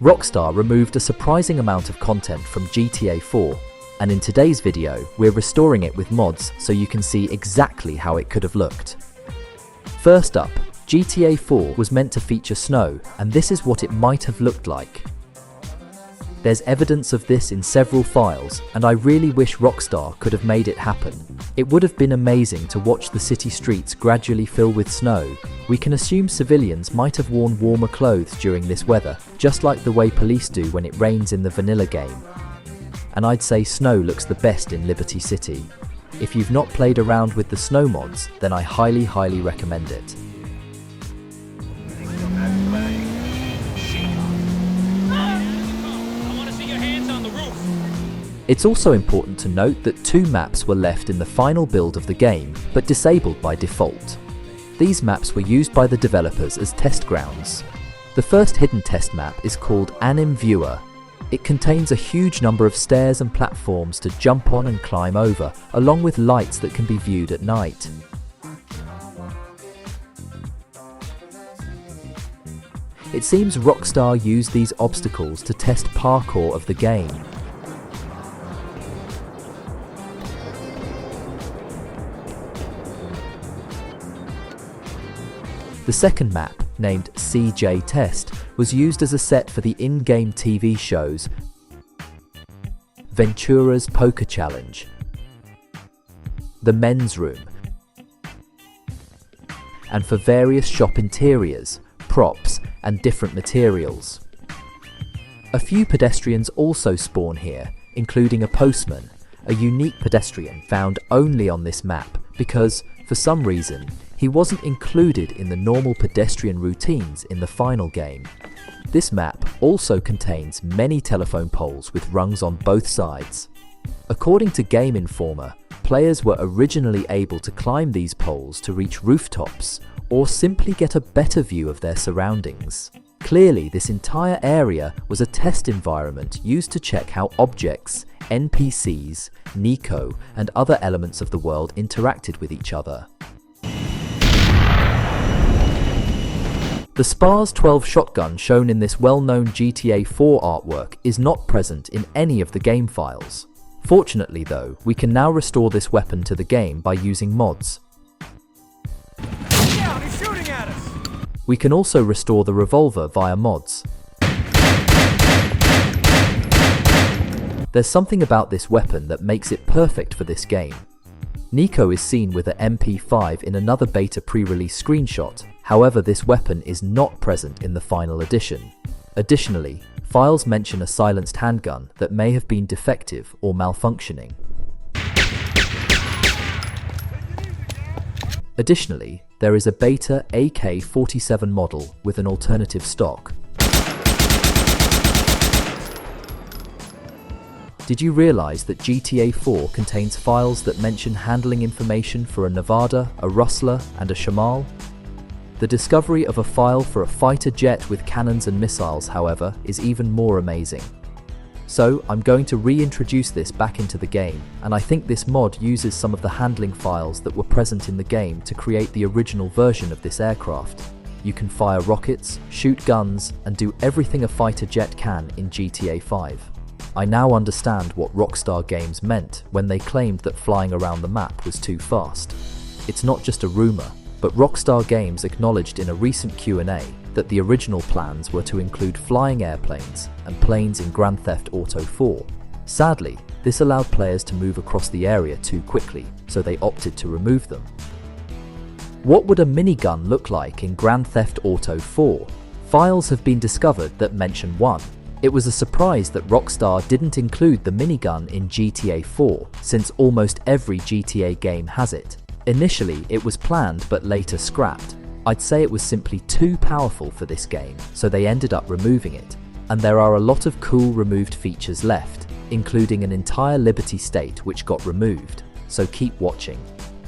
Rockstar removed a surprising amount of content from GTA 4, and in today's video, we're restoring it with mods so you can see exactly how it could have looked. First up, GTA 4 was meant to feature snow, and this is what it might have looked like. There's evidence of this in several files, and I really wish Rockstar could have made it happen. It would have been amazing to watch the city streets gradually fill with snow. We can assume civilians might have worn warmer clothes during this weather, just like the way police do when it rains in the vanilla game. And I'd say snow looks the best in Liberty City. If you've not played around with the snow mods, then I highly recommend it. It's also important to note that 2 maps were left in the final build of the game, but disabled by default. These maps were used by the developers as test grounds. The first hidden test map is called Anim Viewer. It contains a huge number of stairs and platforms to jump on and climb over, along with lights that can be viewed at night. It seems Rockstar used these obstacles to test parkour of the game. The second map, named CJ Test, was used as a set for the in-game TV shows Ventura's Poker Challenge, The Men's Room, and for various shop interiors, props, and different materials. A few pedestrians also spawn here, including a postman, a unique pedestrian found only on this map because, for some reason, he wasn't included in the normal pedestrian routines in the final game. This map also contains many telephone poles with rungs on both sides. According to Game Informer, players were originally able to climb these poles to reach rooftops or simply get a better view of their surroundings. Clearly, this entire area was a test environment used to check how objects, NPCs, Niko, and other elements of the world interacted with each other. The SPARS 12 shotgun shown in this well-known GTA 4 artwork is not present in any of the game files. Fortunately though, we can now restore this weapon to the game by using mods. Down, he's shooting at us. We can also restore the revolver via mods. There's something about this weapon that makes it perfect for this game. Niko is seen with an MP5 in another beta pre-release screenshot, however this weapon is not present in the final edition. Additionally, files mention a silenced handgun that may have been defective or malfunctioning. Additionally, there is a beta AK-47 model with an alternative stock. Did you realize that GTA 4 contains files that mention handling information for a Nevada, a Rustler, and a Shamal? The discovery of a file for a fighter jet with cannons and missiles, however, is even more amazing. So, I'm going to reintroduce this back into the game, and I think this mod uses some of the handling files that were present in the game to create the original version of this aircraft. You can fire rockets, shoot guns, and do everything a fighter jet can in GTA 5. I now understand what Rockstar Games meant when they claimed that flying around the map was too fast. It's not just a rumor, but Rockstar Games acknowledged in a recent Q&A that the original plans were to include flying airplanes and planes in Grand Theft Auto 4. Sadly, this allowed players to move across the area too quickly, so they opted to remove them. What would a minigun look like in Grand Theft Auto 4? Files have been discovered that mention one. It was a surprise that Rockstar didn't include the minigun in GTA 4, since almost every GTA game has it. Initially, it was planned but later scrapped. I'd say it was simply too powerful for this game, so they ended up removing it. And there are a lot of cool removed features left, including an entire Liberty State which got removed, so keep watching.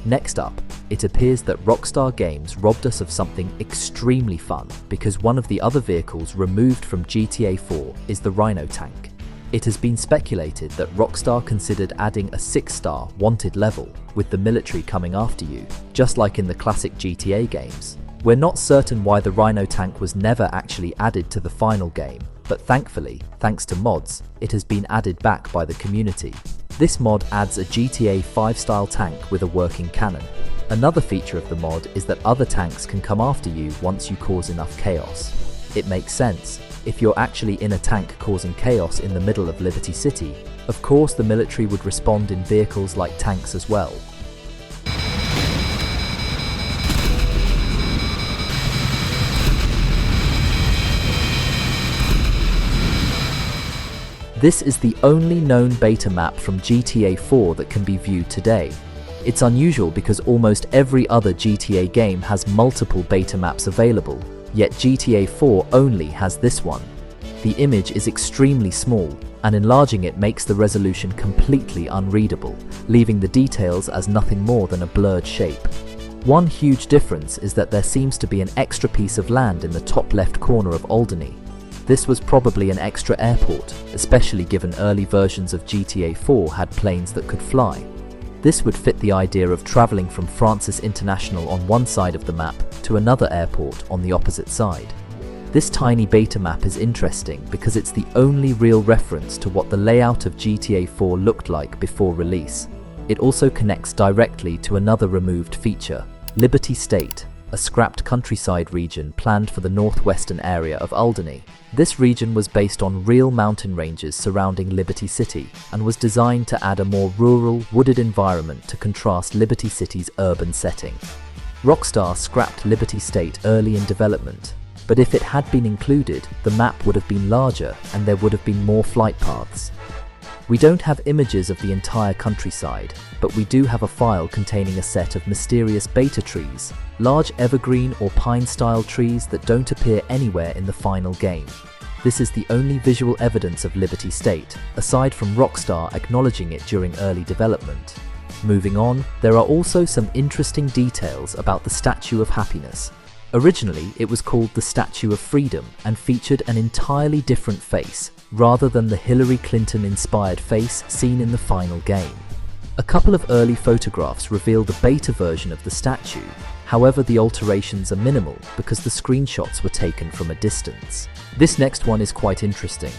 Next up, it appears that Rockstar Games robbed us of something extremely fun because one of the other vehicles removed from GTA 4 is the Rhino tank. It has been speculated that Rockstar considered adding a 6-star wanted level with the military coming after you, just like in the classic GTA games. We're not certain why the Rhino tank was never actually added to the final game, but thankfully, thanks to mods, it has been added back by the community. This mod adds a GTA 5 style tank with a working cannon. Another feature of the mod is that other tanks can come after you once you cause enough chaos. It makes sense. If you're actually in a tank causing chaos in the middle of Liberty City, of course the military would respond in vehicles like tanks as well. This is the only known beta map from GTA 4 that can be viewed today. It's unusual because almost every other GTA game has multiple beta maps available, yet GTA 4 only has this one. The image is extremely small, and enlarging it makes the resolution completely unreadable, leaving the details as nothing more than a blurred shape. One huge difference is that there seems to be an extra piece of land in the top left corner of Alderney. This was probably an extra airport, especially given early versions of GTA 4 had planes that could fly. This would fit the idea of travelling from Francis International on one side of the map to another airport on the opposite side. This tiny beta map is interesting because it's the only real reference to what the layout of GTA 4 looked like before release. It also connects directly to another removed feature, Liberty State, a scrapped countryside region planned for the northwestern area of Alderney. This region was based on real mountain ranges surrounding Liberty City and was designed to add a more rural, wooded environment to contrast Liberty City's urban setting. Rockstar scrapped Liberty State early in development, but if it had been included, the map would have been larger and there would have been more flight paths. We don't have images of the entire countryside, but we do have a file containing a set of mysterious beta trees, large evergreen or pine-style trees that don't appear anywhere in the final game. This is the only visual evidence of Liberty State, aside from Rockstar acknowledging it during early development. Moving on, there are also some interesting details about the Statue of Happiness. Originally, it was called the Statue of Freedom and featured an entirely different face, rather than the Hillary Clinton-inspired face seen in the final game. A couple of early photographs reveal the beta version of the statue, however the alterations are minimal because the screenshots were taken from a distance. This next one is quite interesting.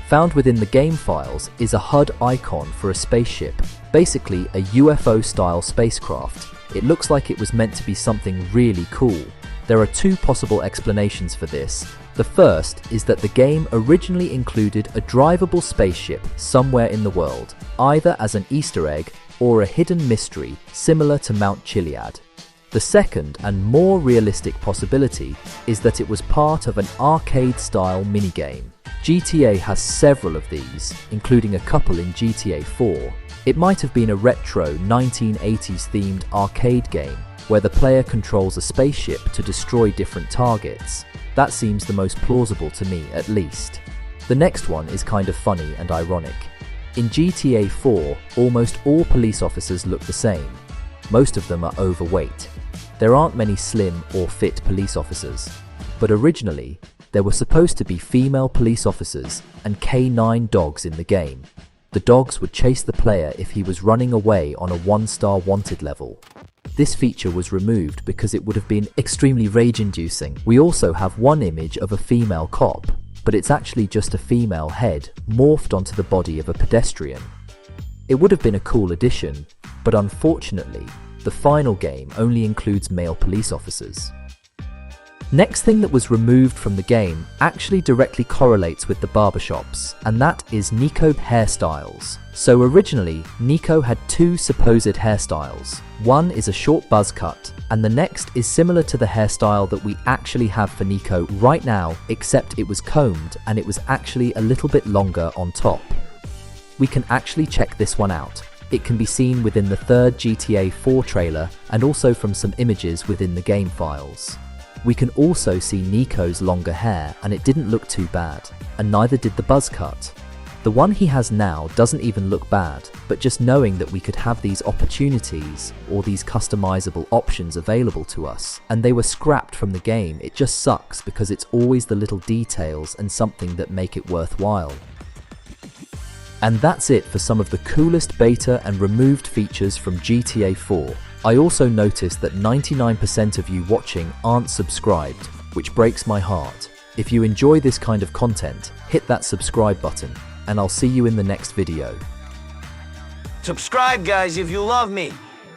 Found within the game files is a HUD icon for a spaceship, basically a UFO-style spacecraft. It looks like it was meant to be something really cool. There are two possible explanations for this. The first is that the game originally included a drivable spaceship somewhere in the world, either as an Easter egg or a hidden mystery similar to Mount Chiliad. The second and more realistic possibility is that it was part of an arcade-style minigame. GTA has several of these, including a couple in GTA 4. It might have been a retro 1980s themed arcade game where the player controls a spaceship to destroy different targets. That seems the most plausible to me, at least. The next one is kind of funny and ironic. In GTA 4, almost all police officers look the same. Most of them are overweight. There aren't many slim or fit police officers. But originally, there were supposed to be female police officers and K9 dogs in the game. The dogs would chase the player if he was running away on a 1-star wanted level. This feature was removed because it would have been extremely rage-inducing. We also have one image of a female cop, but it's actually just a female head morphed onto the body of a pedestrian. It would have been a cool addition, but unfortunately, the final game only includes male police officers. Next thing that was removed from the game actually directly correlates with the barbershops, and that is Niko hairstyles. So originally, Niko had two supposed hairstyles. One is a short buzz cut, and the next is similar to the hairstyle that we actually have for Niko right now, except it was combed and it was actually a little bit longer on top. We can actually check this one out. It can be seen within the third GTA 4 trailer and also from some images within the game files. We can also see Niko's longer hair and it didn't look too bad, and neither did the buzz cut. The one he has now doesn't even look bad, but just knowing that we could have these opportunities or these customizable options available to us, and they were scrapped from the game, it just sucks because it's always the little details and something that make it worthwhile. And that's it for some of the coolest beta and removed features from GTA 4. I also noticed that 99% of you watching aren't subscribed, which breaks my heart. If you enjoy this kind of content, hit that subscribe button, and I'll see you in the next video. Subscribe, guys, if you love me.